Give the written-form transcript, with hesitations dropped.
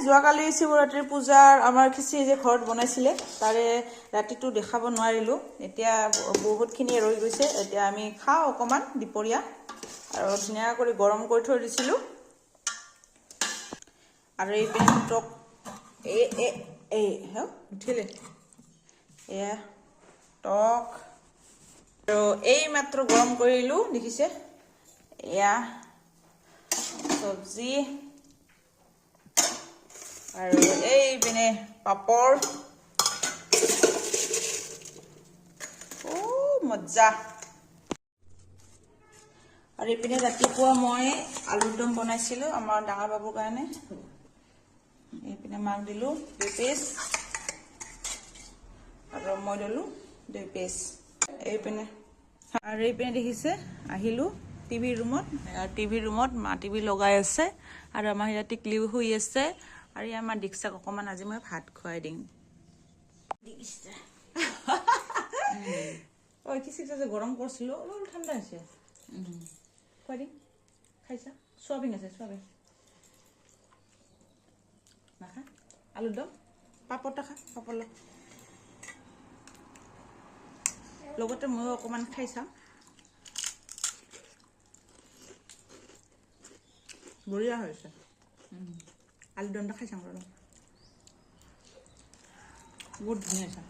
যোৱাকালি শিৱৰাত্ৰিৰ পূজাৰ আমাৰ খিচিৰি যে ঘৰত বনাইছিলে তাৰে ৰাতিটো দেখাব নোৱাৰিলোঁ। এতিয়া বহুতখিনি ৰৈ গৈছে। এতিয়া আমি খাওঁ অকণমান দুপৰীয়া আৰু ধুনীয়া কৰি গৰম কৰি থৈ দিছিলোঁ। আৰু এই পিনে টক উঠিলে এয়া টক আৰু এই মাত্ৰ গৰম কৰিলোঁ দেখিছে। এয়া চব্জি আৰু এই পিনে পাপৰ। মজ্জা। আৰু এইপিনে ৰাতিপুৱা মই আলুৰ দম বনাইছিলোঁ আমাৰ ডাঙৰ বাবুৰ কাৰণে। এইপিনে মাক দিলোঁ 2 পিচ আৰু মই ল'লোঁ 2 পিচ। এইপিনে দেখিছে আহিলোঁ টিভি ৰুমত। টিভি ৰুমত মা টিভি লগাই আছে আৰু আমাৰ ইয়াত টিকলিও শুই আছে। আৰু আমাৰ দীক্ষাক অকণমান আজি মই ভাত খুৱাই দিম। খিচিৰিটো যে গৰম কৰিছিলোঁ অলপ ঠাণ্ডা হৈছে। খুৱাই দিম, খাইছা? চয়াবিন আছে, চয়াবিন নাখা। আলুৰ দম পাপৰটা খা, পাপৰ লগতে ময়ো অকণমান খাই চাম। বঢ়িয়া হৈছে। আলুৰ দমটা খাই চাম আৰু বহুত ধুনীয়া হৈছে।